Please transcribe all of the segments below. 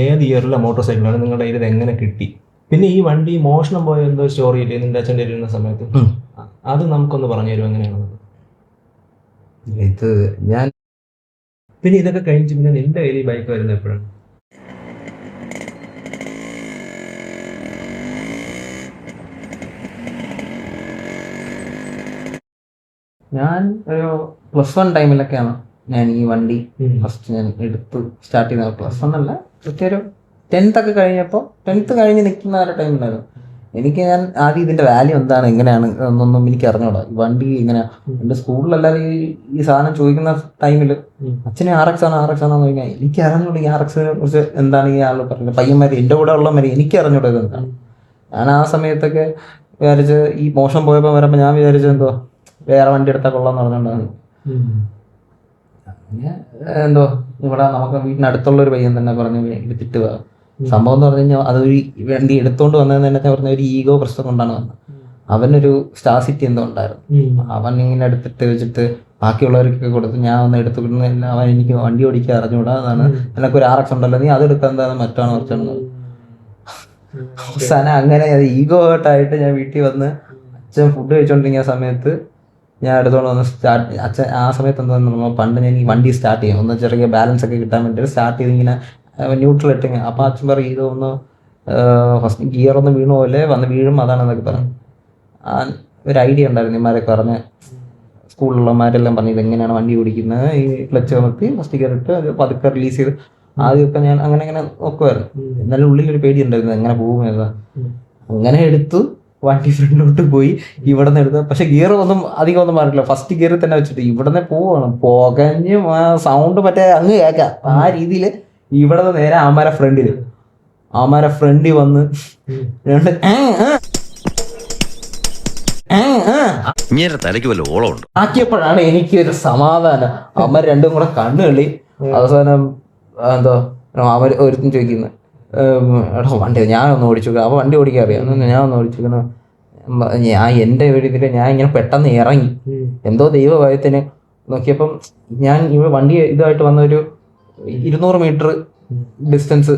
ഏത് ഇയറിലെ മോട്ടോർ സൈക്കിളാണ് നിങ്ങളുടെ കയ്യിൽ ഇത് എങ്ങനെ കിട്ടി? പിന്നെ ഈ വണ്ടി മോഷണം പോയ എന്തോ സ്റ്റോറി ഇല്ലേ നിന്റെ അച്ഛൻ്റെ ഇരുന്ന സമയത്ത്? അത് നമുക്കൊന്ന് പറഞ്ഞു തരും എങ്ങനെയാണെന്ന്. ഇത് ഞാൻ പിന്നെ ഇതൊക്കെ കഴിഞ്ഞ് പിന്നെ നിന്റെ കയ്യിൽ ഈ ബൈക്ക് വരുന്നത് എപ്പോഴാണ്? ഞാൻ ഒരു +1 ടൈമിലൊക്കെയാണ് ഞാൻ ഈ വണ്ടി ഫസ്റ്റ് ഞാൻ എടുത്ത് സ്റ്റാർട്ട് ചെയ്യുന്നത്. +1 അല്ല, കൃത്യം ഒരു 10th ഒക്കെ കഴിഞ്ഞപ്പോൾ 10th കഴിഞ്ഞ് നിൽക്കുന്ന ആ ഒരു ടൈമിലായിരുന്നു. ഞാൻ ആദ്യം ഇതിന്റെ വാല്യൂ എന്താണ് എങ്ങനെയാണ് എന്നൊന്നും എനിക്ക് അറിഞ്ഞൂടാ. ഈ വണ്ടി ഇങ്ങനെ എൻ്റെ സ്കൂളിലെല്ലാവരും ഈ സാധനം ചോദിക്കുന്ന ടൈമിൽ അച്ഛനെ RX ആണോ ചോദിക്കാൻ എനിക്ക് അറിഞ്ഞൂടാ. ഈ RXനെ കുറിച്ച് എന്താണ് ഈ ആൾ പറഞ്ഞത്. പയ്യന്മാർ എൻ്റെ കൂടെ ഉള്ളമാര് എനിക്ക് അറിഞ്ഞൂടാ ഇതെന്താണ്. ഞാൻ ആ സമയത്തൊക്കെ വിചാരിച്ച് ഈ മോശം പോയപ്പോൾ വരുമ്പോൾ ഞാൻ വിചാരിച്ചത് എന്തോ വേറെ വണ്ടി എടുത്താൽ കൊള്ളാന്ന് പറഞ്ഞുകൊണ്ടാണ്. അങ്ങനെ എന്തോ ഇവിടെ നമുക്ക് വീട്ടിനടുത്തുള്ള ഒരു പയ്യൻ തന്നെ പറഞ്ഞു എടുത്തിട്ട് പോവാ. സംഭവം എന്ന് പറഞ്ഞു കഴിഞ്ഞാൽ അതൊരു വണ്ടി എടുത്തോണ്ട് വന്നതെന്ന് തന്നെ പറഞ്ഞ ഒരു ഈഗോ പ്രശ്നം കൊണ്ടാണ് വന്നത്. അവനൊരു സ്റ്റാർ സിറ്റി എന്തോ ഉണ്ടായിരുന്നു. അവൻ ഇങ്ങനെ എടുത്തിട്ട് വെച്ചിട്ട് ബാക്കിയുള്ളവർക്കൊക്കെ കൊടുത്ത് ഞാൻ ഒന്ന് എടുത്തുകൊണ്ടില്ല. അവൻ എനിക്ക് വണ്ടി ഓടിക്കാൻ അറിഞ്ഞുകൂടാ, അതാണ് എനിക്ക് ഒരു RX ഉണ്ടല്ലോ, നീ അത് എടുക്കാൻ എന്താ മറ്റാണ് കുറച്ചാണ്. അവസാനം അങ്ങനെ അത് ഈഗോ ആയിട്ട് ഞാൻ വീട്ടിൽ വന്ന് അച്ഛൻ ഫുഡ് കഴിച്ചോണ്ടിരിക്കുന്ന സമയത്ത് ഞാൻ എടുത്തോണ്ട് വന്ന് അച്ഛൻ ആ സമയത്ത് എന്താ പണ്ട് ഞാൻ ഈ വണ്ടി സ്റ്റാർട്ട് ചെയ്യും ഒന്ന് ചെറിയ ബാലൻസ് ഒക്കെ കിട്ടാൻ വേണ്ടി സ്റ്റാർട്ട് ചെയ്ത് ഇങ്ങനെ ന്യൂട്രൽ ഇട്ടിങ്ങനെ. അപ്പോൾ അച്ഛൻ പറയും ഇതൊന്ന് ഫസ്റ്റ് ഗിയർ ഒന്ന് വീണു പോലെ വന്ന് വീഴും അതാണെന്നൊക്കെ പറഞ്ഞു. ഒരു ഐഡിയ ഉണ്ടായിരുന്നു ഇമാരൊക്കെ പറഞ്ഞ്, സ്കൂളിലുള്ളമാരെല്ലാം പറഞ്ഞു ഇതെങ്ങനെയാണ് വണ്ടി ഓടിക്കുന്നത്. ഈ ക്ലച്ച് അമർത്തി ഫസ്റ്റ് ഗിയർ ഇട്ട് പതുക്കെ റിലീസ് ചെയ്ത് ആദ്യമൊക്കെ ഞാൻ അങ്ങനെ നോക്കുമായിരുന്നു. എന്നാലും ഉള്ളിലൊരു പേടി ഉണ്ടായിരുന്നു എങ്ങനെ പോകും ഏതാ. അങ്ങനെ എടുത്തു വണ്ടി ഫ്രണ്ടിലോട്ട് പോയി. ഇവിടെ നിന്ന് എടുത്ത് പക്ഷെ ഗിയർ അധികം ഒന്നും മാറില്ല. ഫസ്റ്റ് ഗിയറിൽ തന്നെ വെച്ചിട്ട് ഇവിടെ നിന്ന് പോവാണ് പുകഞ്ഞ് സൗണ്ട് മറ്റേ അങ്ങ് കേൾക്കാം. ആ രീതിയിൽ ഇവിടെ നിന്ന് നേരെ ആമാരെ ഫ്രണ്ടിൽ വന്ന് രണ്ട് ആക്കിയപ്പോഴാണ് എനിക്കൊരു സമാധാനം. അമ്മ രണ്ടും കൂടെ കണ്ണുകളി. അവസാനം എന്തോ അവർ ഒരുത്തും ചോദിക്കുന്നത് എടാ വണ്ടി ഞാനൊന്ന് ഓടിച്ചു. അപ്പോൾ വണ്ടി ഓടിക്കാൻ അറിയാം, ഞാൻ ഒന്ന് ഓടിച്ചിരിക്കുന്നു. ഞാൻ എൻ്റെ ഒരു ഇതിൽ ഞാൻ ഇങ്ങനെ പെട്ടെന്ന് ഇറങ്ങി. എന്തോ ദൈവഭയത്തിന് നോക്കിയപ്പം ഞാൻ ഇവിടെ വണ്ടി ഇതായിട്ട് വന്ന ഒരു 200 metre distance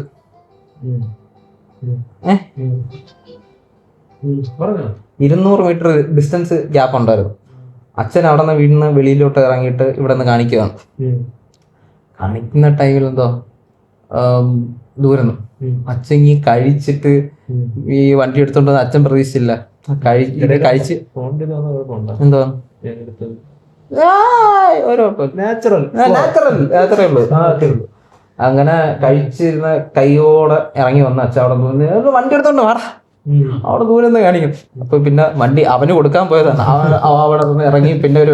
200 metre distance gap ഉണ്ടായിരുന്നു. അച്ഛൻ അവിടെ നിന്ന് വീട്ടിൽ നിന്ന് വെളിയിലോട്ട് ഇറങ്ങിയിട്ട് ഇവിടെ നിന്ന് കാണിക്കുകയാണ്. കാണിക്കുന്ന ടൈമിൽ എന്തോ ദൂരം അച്ഛൻ ഈ കഴിച്ചിട്ട് ഈ വണ്ടി എടുത്തോണ്ട് അച്ഛൻ പ്രതീക്ഷിച്ചില്ല. കഴിച്ച് എന്തോ അങ്ങനെ കഴിച്ചിരുന്ന കൈയോടെ ഇറങ്ങി വന്ന അച്ഛൻ അവിടെ നിന്ന് വണ്ടി എടുത്തോണ്ട് വാടാ അവിടെ ദൂരം നിന്ന് കാണിക്കും. അപ്പൊ പിന്നെ വണ്ടി അവന് കൊടുക്കാൻ പോയതാണ്. അവിടെ നിന്ന് ഇറങ്ങി പിന്നെ ഒരു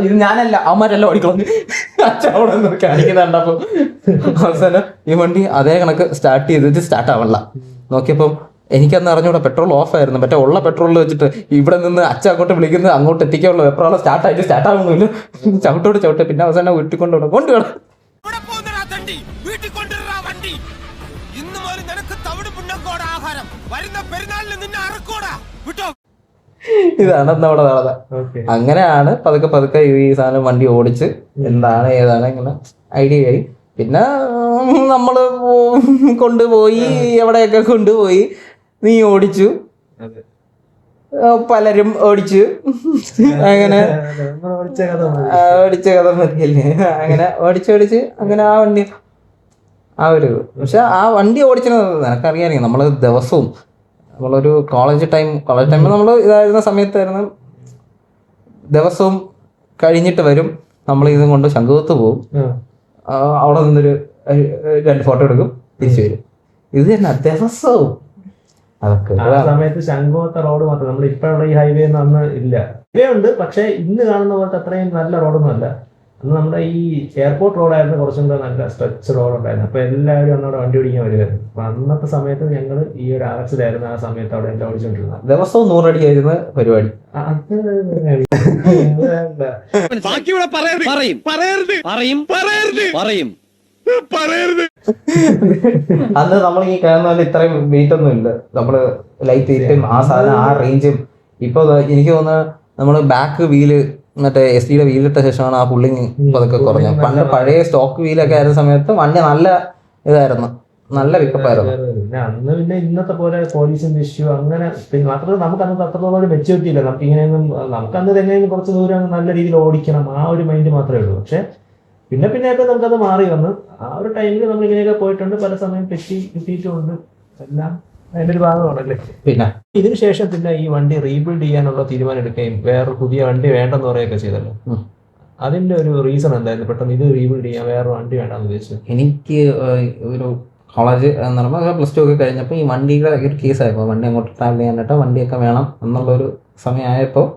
ഇത് ഞാനല്ല അവന്മാരെല്ലാം ഓടിക്കളഞ്ഞു. അച്ഛൻ അവിടെ നിന്ന് കാണിക്കുന്നുണ്ട്. അപ്പൊ അവസാനം ഈ വണ്ടി അതേ കണക്ക് സ്റ്റാർട്ട് ചെയ്തിട്ട് സ്റ്റാർട്ട് ആവണില്ല. നോക്കിയപ്പം എനിക്കന്ന് അറിഞ്ഞൂടെ പെട്രോൾ ഓഫ് ആയിരുന്നു. മറ്റേ ഉള്ള പെട്രോളിൽ വെച്ചിട്ട് ഇവിടെ നിന്ന് അച്ഛൻ അങ്ങോട്ട് വിളിക്കുന്നത് അങ്ങോട്ട് എത്തിക്കാനുള്ള വെപ്രാളം സ്റ്റാർട്ട് ആവുന്നില്ല. ചവിട്ട് പിന്നെ അവസാനം വീട്ടിൽ കൊണ്ടുപോകണം. ഇതാണ് നമ്മുടെ നടന്ന. അങ്ങനെയാണ് പതുക്കെ ഈ സാധനം വണ്ടി ഓടിച്ച് എന്താണ് ഏതാണ് ഇങ്ങനെ ഐഡിയ ആയി. പിന്നെ നമ്മള് കൊണ്ടുപോയി എവിടെയൊക്കെ കൊണ്ടുപോയി. നീ ഓടിച്ചു, പലരും ഓടിച്ചു. അങ്ങനെ ഓടിച്ച കഥ മതിയല്ലേ. അങ്ങനെ ഓടിച്ച് അങ്ങനെ ആ വണ്ടി ആ ഒരു പക്ഷെ ആ വണ്ടി ഓടിച്ചത് നിനക്കറിയാം. നമ്മള് ദിവസവും നമ്മളൊരു കോളേജ് ടൈമിൽ നമ്മൾ ഇതായിരുന്ന സമയത്തായിരുന്നു. ദിവസവും കഴിഞ്ഞിട്ട് വരും, നമ്മൾ ഇതും കൊണ്ട് ശംഖുവത്ത് പോകും. അവിടെ നിന്നൊരു 2 ഫോട്ടോ എടുക്കും, തിരിച്ചു വരും. ഇത് തന്നെ ദിവസവും. അതൊക്കെ സമയത്ത് ശംഖുവത്തെ റോഡ് മാത്രം, നമ്മൾ ഇപ്പോഴുള്ള ഈ ഹൈവേ ഒന്നും അന്ന് ഇല്ല. ഹൈവേ ഉണ്ട്, പക്ഷെ ഇന്ന് കാണുന്ന പോലത്തെ അത്രയും നല്ല റോഡൊന്നും അല്ല. അന്ന് നമ്മുടെ ഈ എയർപോർട്ട് റോഡായിരുന്നു കുറച്ചും കൂടെ നല്ല സ്ട്രെച്ച് റോഡ് ഉണ്ടായിരുന്നു. അപ്പൊ എല്ലാവരും അന്നവിടെ വണ്ടി ഓടിക്കാൻ വരുമായിരുന്നു. അപ്പൊ അന്നത്തെ സമയത്ത് ഞങ്ങൾ ഈ ഒരു RX-ലായിരുന്നു ആ സമയത്ത് അവിടെ എല്ലാം ഓടിച്ചോണ്ടിരുന്നത്. ദിവസവും 100 അടിയായിരുന്നു പരിപാടി. അന്ന് നമ്മൾ ഈ കാണുന്ന ഇത്രയും വെയിറ്റ് ഒന്നും ഇല്ല. നമ്മള് ലൈറ്റ് വെയിറ്റും ആ സാധനം ആ റേഞ്ചും. ഇപ്പൊ എനിക്ക് തോന്നുന്നത് നമ്മള് ബാക്ക് വീല് മറ്റേ SD വീലിട്ട ശേഷമാണ് ആ പുള്ളിങ് അതൊക്കെ കുറഞ്ഞത്. പണ്ട് പഴയ സ്റ്റോക്ക് വീലൊക്കെ ആയിരുന്ന സമയത്ത് വണ്ടി നല്ല ഇതായിരുന്നു. നല്ല പിക്കപ്പായിരുന്നു. പിന്നെ അന്ന് പിന്നെ ഇന്നത്തെ പോലെ പോലീസിന്റെ ഇഷ്യൂ അങ്ങനെ, പിന്നെ മാത്രമല്ല നമുക്ക് അന്നത്തെ അത്രത്തോളം ഒരു മെച്യൂരിറ്റി ഇല്ല. നമുക്ക് ഇങ്ങനെയൊന്നും, നമുക്ക് അന്ന് എങ്ങനെയും കുറച്ച് ദൂരം നല്ല രീതിയിൽ ഓടിക്കണം, ആ ഒരു മൈൻഡ് മാത്രമേ ഉള്ളൂ. പക്ഷെ പിന്നെ പിന്നെയൊക്കെ നമുക്കത് മാറി വന്ന് ആ ഒരു ടൈമിൽ നമ്മൾ ഇങ്ങനെയൊക്കെ പോയിട്ടുണ്ട്, പല സമയം കിട്ടിയിട്ടുമുണ്ട്, എല്ലാം അതിന്റെ ഒരു ഭാഗമാണല്ലേ. പിന്നെ ഇതിനുശേഷം പിന്നെ ഈ വണ്ടി റീബിൽഡ് ചെയ്യാനുള്ള തീരുമാനം എടുക്കുകയും വേറെ പുതിയ വണ്ടി വേണ്ടെന്ന് പറയുകയൊക്കെ ചെയ്തല്ലോ. അതിന്റെ ഒരു റീസൺ എന്തായിരുന്നു പെട്ടെന്ന് ഇത് റീബിൽഡ് ചെയ്യാൻ വേറെ വണ്ടി വേണ്ടെന്ന് ഉദ്ദേശിച്ചത്? എനിക്ക് ഒരു കോളേജ് എന്ന് പറയുമ്പോൾ +2 ഒക്കെ കഴിഞ്ഞപ്പോൾ ഈ വണ്ടിയുടെ ഒരു കേസായപ്പോൾ വണ്ടി അങ്ങോട്ട് ട്രാവൽ ചെയ്യാനായിട്ട് വണ്ടിയൊക്കെ വേണം എന്നുള്ളൊരു സമയമായപ്പോൾ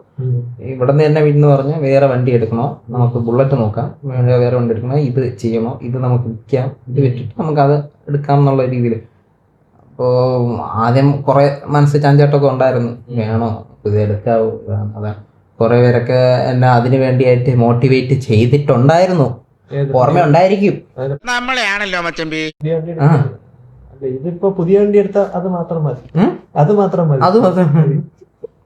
ഇവിടെ നിന്ന് തന്നെ വീട്ടിൽ നിന്ന് പറഞ്ഞ് വേറെ വണ്ടി എടുക്കണോ, നമുക്ക് ബുള്ളറ്റ് നോക്കാം, വേറെ വണ്ടി എടുക്കണോ, ഇത് ചെയ്യണോ, ഇത് നമുക്ക് വിൽക്കാം, ഇത് വിറ്റിട്ട് നമുക്കത് എടുക്കാം എന്നുള്ള രീതിയിൽ. അപ്പോൾ ആദ്യം കുറേ മനസ്സ് ചാഞ്ചാട്ടമൊക്കെ ഉണ്ടായിരുന്നു, വേണോ ഇത് എടുക്കാവോ, അതാണ് കുറേ പേരൊക്കെ എന്നെ അതിന് വേണ്ടിയായിട്ട് മോട്ടിവേറ്റ് ചെയ്തിട്ടുണ്ടായിരുന്നു, ഓർമ്മ ഉണ്ടായിരിക്കും. നമ്മളെയാണല്ലോ മച്ചമ്പി. ഇതിപ്പോ പുതിയ വണ്ടി എടുത്ത അത് മാത്രം മതി, അത് മാത്രം മതി, അത് മാത്രം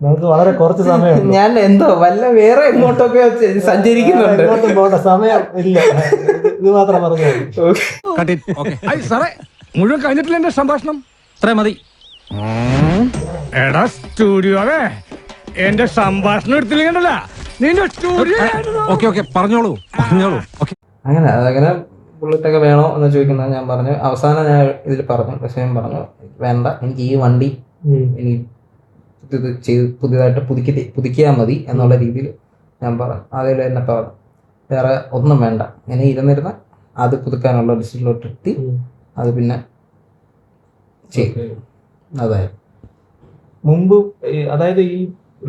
നമുക്ക് വളരെ കുറച്ച് സമയം. ഞാൻ എന്തോ വല്ല വേറെ എങ്ങോട്ടൊക്കെ സഞ്ചരിക്കുന്നുണ്ട്, പോണ്ട സമയം ഇല്ല, ഇത് മാത്രം പറഞ്ഞു. സാറേ മുഴുവൻ കഴിഞ്ഞിട്ടില്ല എന്റെ സംഭാഷണം, അത്രേ മതി. എടാ സ്റ്റുഡിയോവേ, എന്റെ സംഭാഷണം എടുത്തില്ലെങ്കിലല്ല നിന്റെ സ്റ്റുഡിയോ. ഓക്കെ പറഞ്ഞോളൂ ഓക്കെ. അങ്ങനെ ബുള്ളറ്റൊക്കെ വേണോ എന്ന് ചോദിക്കുന്നത് ഞാൻ പറഞ്ഞു. അവസാനം ഞാൻ ഇതിൽ പറഞ്ഞു, പക്ഷേ ഞാൻ പറഞ്ഞു വേണ്ട, എനിക്ക് ഈ വണ്ടി എനിക്ക് ഇത് ചെയ്ത് പുതിയതായിട്ട് പുതുക്കിയാൽ മതി എന്നുള്ള രീതിയിൽ ഞാൻ പറഞ്ഞു. അതിൽ എന്നെ പറഞ്ഞു വേറെ ഒന്നും വേണ്ട, ഇങ്ങനെ ഇരുന്നിരുന്ന അത് പുതുക്കാനുള്ള ഡിസിഷനിലോട്ട് എത്തി, അത് പിന്നെ ചെയ്തു. അതായത് മുമ്പ് അതായത് ഈ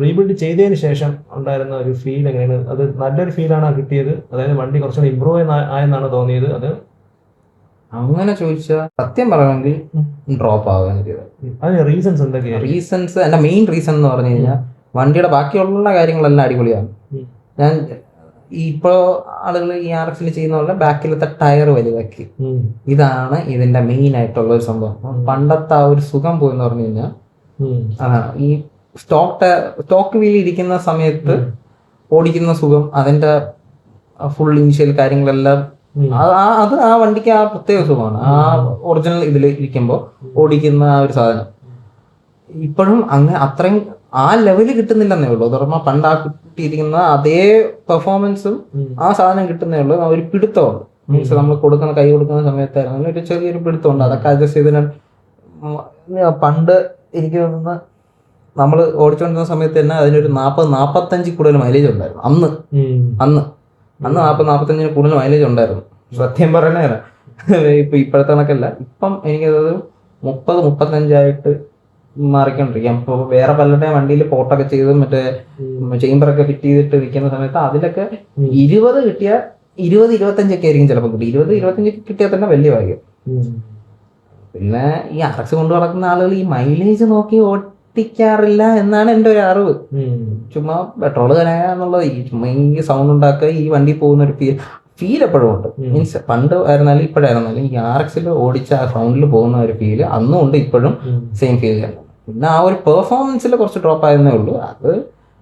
റീബിൽഡ് ചെയ്തതിന് ശേഷം ഉണ്ടായിരുന്ന ഒരു ഫീൽ എങ്ങനെയാണ്? അത് നല്ലൊരു ഫീലാണ് കിട്ടിയത്, അതായത് വണ്ടി കുറച്ചുകൂടി ഇമ്പ്രൂവ് ആയെന്നാണ് തോന്നിയത്? അത് അങ്ങനെ ചോദിച്ചാൽ സത്യം പറയുമെങ്കിൽ ഡ്രോപ്പ് ആവുകയാണ് ചെയ്തത്. അതിന് റീസൺസ് എന്തൊക്കെയാണ്? റീസൺസ്, എൻ്റെ മെയിൻ റീസൺ എന്ന് പറഞ്ഞു കഴിഞ്ഞാൽ വണ്ടിയുടെ ബാക്കിയുള്ള കാര്യങ്ങളെല്ലാം അടിപൊളിയാണ്. ഞാൻ ഇപ്പോൾ ആളുകൾ ഈ RX ചെയ്യുന്ന പോലെ ബാക്കിലത്തെ ടയർ വലുതാക്കി, ഇതാണ് ഇതിന്റെ മെയിൻ ആയിട്ടുള്ള ഒരു സംഭവം. പണ്ടത്തെ ആ ഒരു സുഖം പോയെന്ന് പറഞ്ഞു കഴിഞ്ഞാൽ അതാണ് ഈ സ്റ്റോക്ക് വീൽ ഇരിക്കുന്ന സമയത്ത് ഓടിക്കുന്ന സുഖം, അതിന്റെ ഫുൾ ഇനിഷ്യൽ കാര്യങ്ങളെല്ലാം അത് ആ വണ്ടിക്ക് ആ പ്രത്യേക സുഖമാണ്. ആ ഒറിജിനൽ ഇതിൽ ഇരിക്കുമ്പോൾ ഓടിക്കുന്ന ആ ഒരു സാധനം ഇപ്പോഴും അങ്ങനെ അത്രയും ആ ലെവല് കിട്ടുന്നില്ലെന്നേ ഉള്ളൂ. അത് പറയുമ്പോൾ പണ്ട് ആ കിട്ടിയിരിക്കുന്ന അതേ പെർഫോമൻസും ആ സാധനം കിട്ടുന്നേ ഉള്ളൂ. ഒരു പിടുത്തമുണ്ട്, മീൻസ് നമ്മൾ കൈ കൊടുക്കുന്ന സമയത്തായിരുന്നു ഒരു ചെറിയൊരു പിടുത്തമുണ്ട്. അതൊക്കെ അഡ്ജസ്റ്റ് ചെയ്തതിനാൽ പണ്ട് എനിക്ക് തോന്നുന്ന നമ്മൾ ഓടിച്ചുകൊണ്ടിരുന്ന സമയത്ത് തന്നെ അതിനൊരു 40-45 കൂടുതൽ മൈലേജ് ഉണ്ടായിരുന്നു അന്ന് 40-45 കൂടുതൽ മൈലേജ് ഉണ്ടായിരുന്നു. സത്യം പറയണേ ഇപ്പോഴത്തെ കണക്കല്ല. ഇപ്പം എനിക്കത് 30-35 മാറിക്കൊണ്ടിരിക്കാം. ഇപ്പോൾ വേറെ പലരുടെയും വണ്ടിയിൽ പോട്ടൊക്കെ ചെയ്ത് മറ്റേ ചേമ്പറൊക്കെ ഫിറ്റ് ചെയ്തിട്ട് ഇരിക്കുന്ന സമയത്ത് അതിലൊക്കെ 20 കിട്ടിയാൽ 20-25 ആയിരിക്കും ചിലപ്പോൾ കിട്ടും. 20-25 കിട്ടിയാൽ തന്നെ വലിയ ഭാഗ്യം. പിന്നെ ഈ RX കൊണ്ട് നടക്കുന്ന ആളുകൾ ഈ മൈലേജ് നോക്കി ഓട്ടിക്കാറില്ല എന്നാണ് എൻ്റെ ഒരു അറിവ്. ചുമ്മാ പെട്രോൾ കനയുക എന്നുള്ളത്, ചുമ്മാ ഈ സൗണ്ട് ഉണ്ടാക്കുക, ഈ വണ്ടി പോകുന്ന ഒരു ഫീൽ എപ്പോഴും ഉണ്ട്. മീൻസ് പണ്ട് ആയിരുന്നാലും ഇപ്പോഴായിരുന്നാലും ഈ RX ഓടിച്ച ആ സൗണ്ടിൽ പോകുന്ന ഒരു ഫീല് അന്നും ഉണ്ട്, ഇപ്പോഴും സെയിം ഫീൽ തന്നെ. പിന്നെ ആ ഒരു പെർഫോമൻസിൽ കുറച്ച് ഡ്രോപ്പ് ആയെന്നേ ഉള്ളൂ. അത്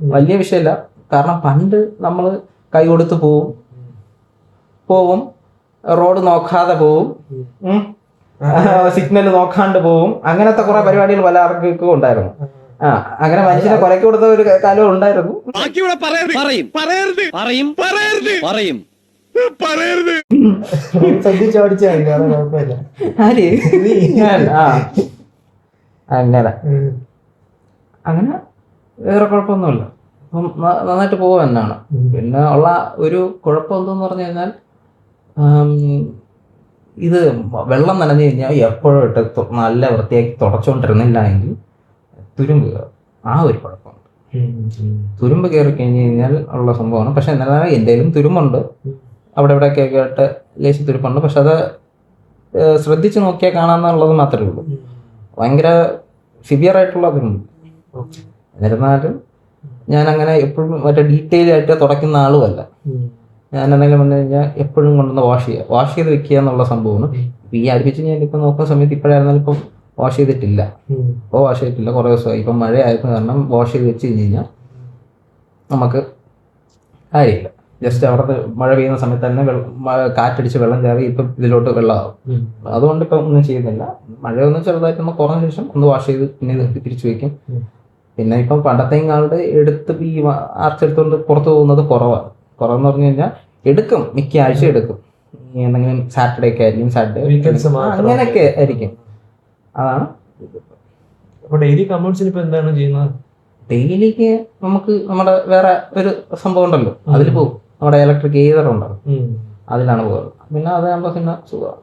വലിയ വിഷയമല്ല. കാരണം പണ്ട് നമ്മൾ കൈ കൊടുത്ത് പോവും, റോഡ് നോക്കാതെ പോവും, സിഗ്നൽ നോക്കാണ്ട് പോവും, അങ്ങനത്തെ കുറെ പരിപാടികൾ പല ആർക്കും ഉണ്ടായിരുന്നു. അങ്ങനെ മനുഷ്യനെ കൊലക്ക് കൊടുത്ത ഒരു കാലം ഉണ്ടായിരുന്നു. അങ്ങനെ വേറെ കുഴപ്പമൊന്നുമില്ല, അപ്പം നന്നായിട്ട് പോവുക തന്നെയാണ്. പിന്നെ ഉള്ള ഒരു കുഴപ്പം എന്തെന്ന് പറഞ്ഞു കഴിഞ്ഞാൽ ഇത് വെള്ളം നനഞ്ഞു കഴിഞ്ഞാൽ എപ്പോഴും ഇട്ട് നല്ല വൃത്തിയാക്കി തുടച്ചുകൊണ്ടിരുന്നില്ല എങ്കിൽ തുരുമ്പ് കയറും. ആ ഒരു കുഴപ്പമുണ്ട്. തുരുമ്പ് കയറി കഴിഞ്ഞ് കഴിഞ്ഞാൽ ഉള്ള സംഭവമാണ്. പക്ഷെ എന്നാലും എന്തെങ്കിലും തുരുമ്പുണ്ട്, അവിടെ ഇവിടെയൊക്കെ ആയിട്ട് ലേശം തുരുമ്പുണ്ട്. പക്ഷെ അത് ശ്രദ്ധിച്ച് നോക്കിയാൽ കാണാമെന്നുള്ളത് മാത്രമേ ഉള്ളൂ. ഭയങ്കര സിവിയർ ആയിട്ടുള്ള തുരുമ്പ്. എന്നിരുന്നാലും ഞാൻ അങ്ങനെ എപ്പോഴും മറ്റേ ഡീറ്റെയിൽ ആയിട്ട് തുടയ്ക്കുന്ന ആളുമല്ല. ഞാൻ എന്തെങ്കിലും വന്നു കഴിഞ്ഞാൽ എപ്പോഴും കൊണ്ടുവന്ന് വാഷ് ചെയ്ത് വെക്കുക എന്നുള്ള സംഭവമാണ്. ഈ അടുപ്പിച്ച് ഞാൻ ഇപ്പം നോക്കുന്ന സമയത്ത് ഇപ്പോഴായിരുന്നാലും ഇപ്പം വാഷ് ചെയ്തിട്ടില്ല. കുറേ ദിവസമായി. ഇപ്പം മഴ ആയിരുന്നു കാരണം വാഷ് ചെയ്ത് വെച്ച് കഴിഞ്ഞ് കഴിഞ്ഞാൽ നമുക്ക് കാര്യമില്ല. ജസ്റ്റ് അവിടെ മഴ പെയ്യുന്ന സമയത്ത് തന്നെ കാറ്റടിച്ച് വെള്ളം കയറി ഇപ്പം ഇതിലോട്ട് വെള്ളമാവും. അതുകൊണ്ട് ഇപ്പം ഒന്നും ചെയ്യുന്നില്ല. മഴ ഒന്ന് ചെറുതായിട്ട് ഒന്ന് കുറഞ്ഞ ശേഷം ഒന്ന് വാഷ് ചെയ്ത് പിന്നെ ഇത് തിരിച്ചു വെക്കും. പിന്നെ ഇപ്പം പണ്ടത്തെ ആളുടെ എടുത്ത് ഈ ആർച്ചെടുത്തുകൊണ്ട് പുറത്ത് പോകുന്നത് കുറവെന്ന് പറഞ്ഞു കഴിഞ്ഞാൽ എടുക്കും, മിക്ക ആഴ്ച എടുക്കും. എന്തെങ്കിലും സാറ്റർഡേ ഒക്കെ ആയിരിക്കും, Weekends സാറ്റർഡേ മാത്രം. അങ്ങനെയൊക്കെ ആയിരിക്കും. അതാണ്. അപ്പൊ ഡെയിലി കമൗണ്ട്സിന് ഇപ്പൊ എന്താണ് ചെയ്യുന്നത്? ഡെയിലിക്ക് നമുക്ക് നമ്മുടെ വേറെ ഒരു സംഭവം ഉണ്ടല്ലോ, അതിൽ പോകും. നമ്മുടെ ഇലക്ട്രിക് ഗീസർ ഉണ്ടല്ലോ, അതിലാണ് പോകുന്നത്. പിന്നെ അതാകുമ്പോൾ പിന്നെ സുഖമാണ്.